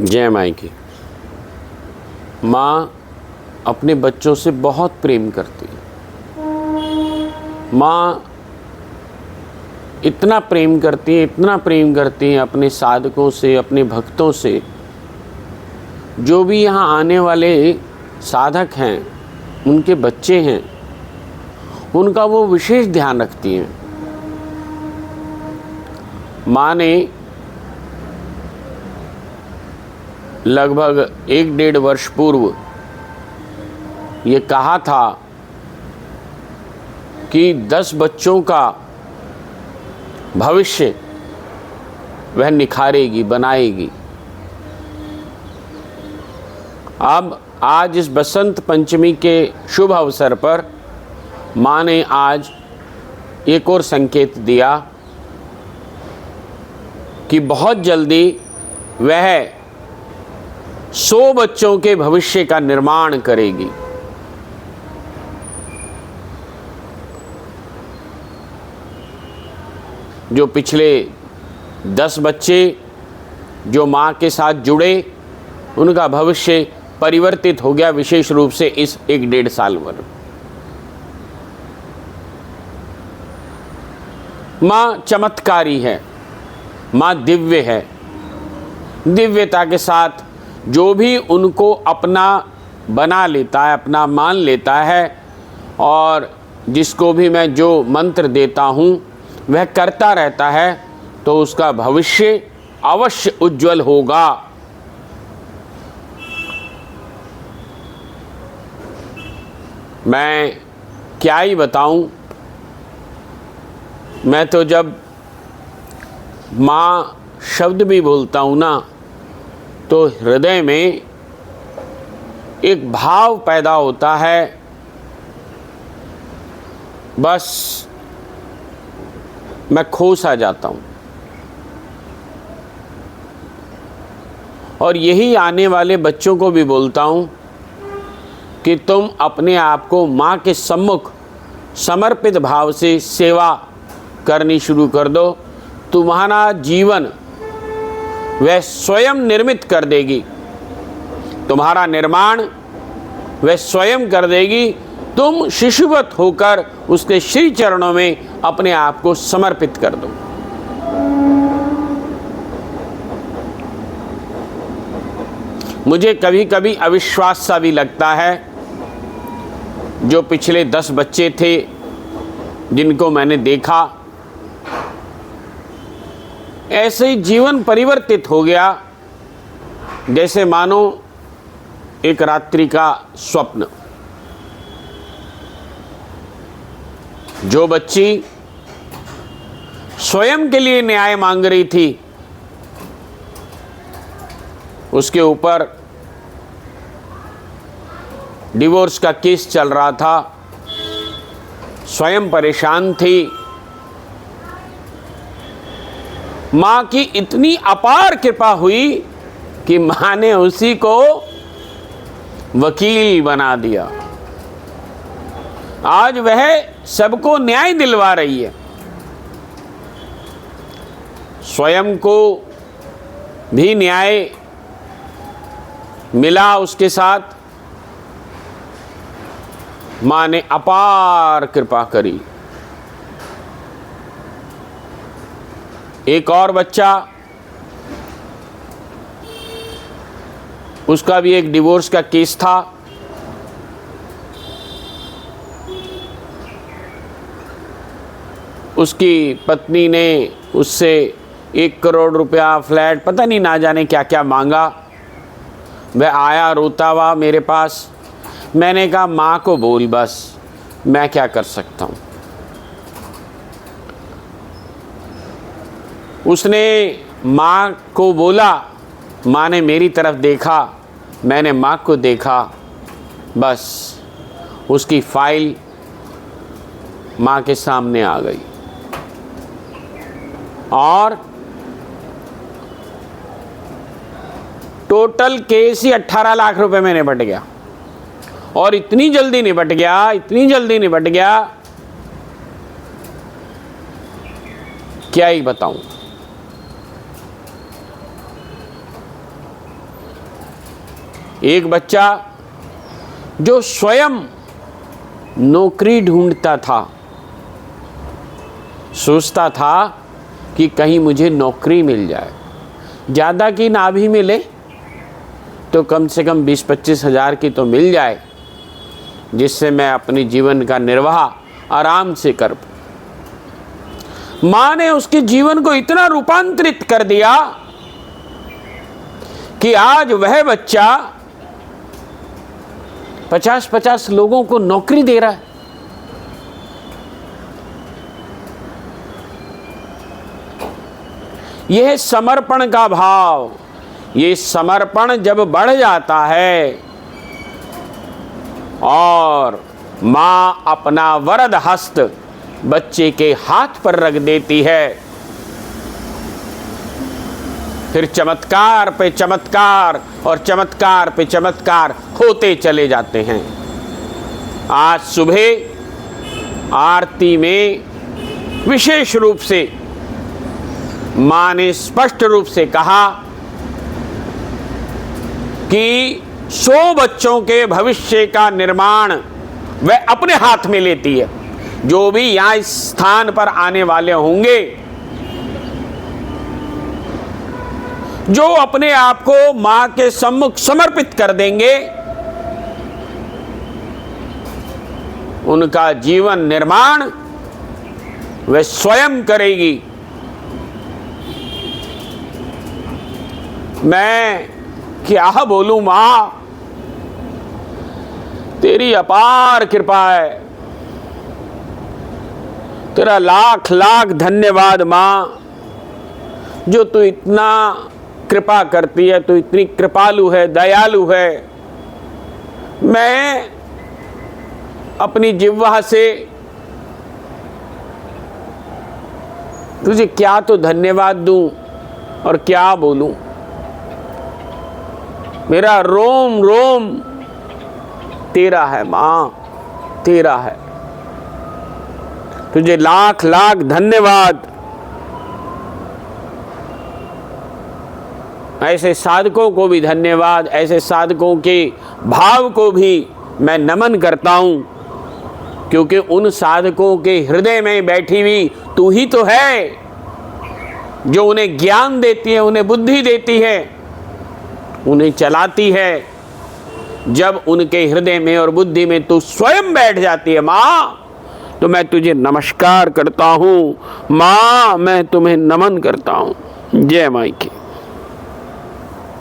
जय माई की। माँ अपने बच्चों से बहुत प्रेम करती है। माँ इतना प्रेम करती है, इतना प्रेम करती है अपने साधकों से, अपने भक्तों से। जो भी यहाँ आने वाले साधक हैं, उनके बच्चे हैं, उनका वो विशेष ध्यान रखती हैं। माँ ने लगभग 1-1.5 वर्ष पूर्व ये कहा था कि 10 बच्चों का भविष्य वह निखारेगी, बनाएगी। अब आज इस बसंत पंचमी के शुभ अवसर पर माँ ने आज एक और संकेत दिया कि बहुत जल्दी वह 100 बच्चों के भविष्य का निर्माण करेगी। जो पिछले 10 बच्चे जो माँ के साथ जुड़े, उनका भविष्य परिवर्तित हो गया, विशेष रूप से इस 1-1.5 साल में। माँ चमत्कारी है, माँ दिव्य है। दिव्यता के साथ जो भी उनको अपना बना लेता है, अपना मान लेता है, और जिसको भी मैं जो मंत्र देता हूँ वह करता रहता है, तो उसका भविष्य अवश्य उज्जवल होगा। मैं क्या ही बताऊं, मैं तो जब माँ शब्द भी बोलता हूँ ना, तो हृदय में एक भाव पैदा होता है। बस मैं खो सा जाता हूँ। और यही आने वाले बच्चों को भी बोलता हूँ कि तुम अपने आप को माँ के सम्मुख समर्पित भाव से सेवा करनी शुरू कर दो। तुम्हारा जीवन वह स्वयं निर्मित कर देगी, तुम्हारा निर्माण वह स्वयं कर देगी। तुम शिशुवत होकर उसके श्री चरणों में अपने आप को समर्पित कर दो। मुझे कभी कभी अविश्वास सा भी लगता है। जो पिछले 10 बच्चे थे जिनको मैंने देखा, ऐसे ही जीवन परिवर्तित हो गया, जैसे मानो एक रात्रि का स्वप्न। जो बच्ची स्वयं के लिए न्याय मांग रही थी, उसके ऊपर डिवोर्स का केस चल रहा था, स्वयं परेशान थी। माँ की इतनी अपार कृपा हुई कि माँ ने उसी को वकील बना दिया। आज वह सबको न्याय दिलवा रही है। स्वयं को भी न्याय मिला उसके साथ। माँ ने अपार कृपा करी। एक और बच्चा, उसका भी एक डिवोर्स का केस था। उसकी पत्नी ने उससे 1 करोड़ रुपया, फ्लैट, पता नहीं ना जाने क्या क्या मांगा। वह आया रोता हुआ मेरे पास। मैंने कहा माँ को बोल, बस मैं क्या कर सकता हूँ। उसने माँ को बोला, माँ ने मेरी तरफ देखा, मैंने माँ को देखा। बस उसकी फाइल माँ के सामने आ गई और टोटल केस ही 18 लाख रुपए में निपट गया। और इतनी जल्दी निपट गया, इतनी जल्दी निपट गया, क्या ही बताऊं। एक बच्चा जो स्वयं नौकरी ढूंढता था, सोचता था कि कहीं मुझे नौकरी मिल जाए, ज़्यादा की ना भी मिले तो कम से कम 20-25 हज़ार की तो मिल जाए, जिससे मैं अपने जीवन का निर्वाह आराम से कर पाऊं। माँ ने उसके जीवन को इतना रूपांतरित कर दिया कि आज वह बच्चा 50-50 लोगों को नौकरी दे रहा है। यह समर्पण का भाव, ये समर्पण जब बढ़ जाता है और माँ अपना वरद हस्त बच्चे के हाथ पर रख देती है, फिर चमत्कार पे चमत्कार और चमत्कार पे चमत्कार होते चले जाते हैं। आज सुबह आरती में विशेष रूप से माँ ने स्पष्ट रूप से कहा कि 100 बच्चों के भविष्य का निर्माण वह अपने हाथ में लेती है। जो भी यहाँ इस स्थान पर आने वाले होंगे, जो अपने आप को माँ के सम्मुख समर्पित कर देंगे, उनका जीवन निर्माण वह स्वयं करेगी। मैं क्या बोलूं माँ, तेरी अपार कृपा है, तेरा लाख लाख धन्यवाद माँ, जो तू इतना कृपा करती है, तू इतनी कृपालु है, दयालु है। मैं अपनी जिह्वा से तुझे क्या तो धन्यवाद दूं और क्या बोलूं। मेरा रोम रोम तेरा है माँ, तेरा है। तुझे लाख लाख धन्यवाद। ऐसे साधकों को भी धन्यवाद, ऐसे साधकों के भाव को भी मैं नमन करता हूँ, क्योंकि उन साधकों के हृदय में बैठी हुई तू ही तो है, जो उन्हें ज्ञान देती है, उन्हें बुद्धि देती है, उन्हें चलाती है। जब उनके हृदय में और बुद्धि में तू स्वयं बैठ जाती है माँ, तो मैं तुझे नमस्कार करता हूँ माँ, मैं तुम्हें नमन करता हूँ। जय माई की।